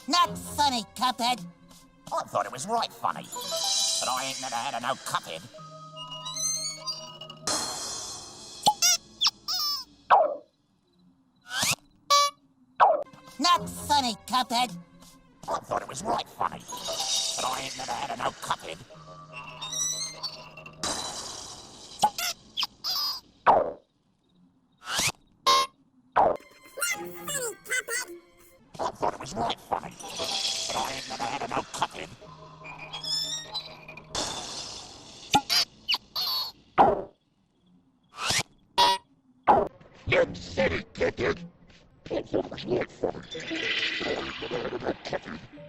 Not funny, Cuphead. I thought it was right funny. But I ain't never had a no Cuphead. Not funny, Cuphead. I thought it was right funny. But I ain't never had a no Cuphead. I thought it was right funny. But I ain't never had a no Cuphead. Not funny, Cuphead. I thought it was right funny. But I ain't never had a no Cuphead.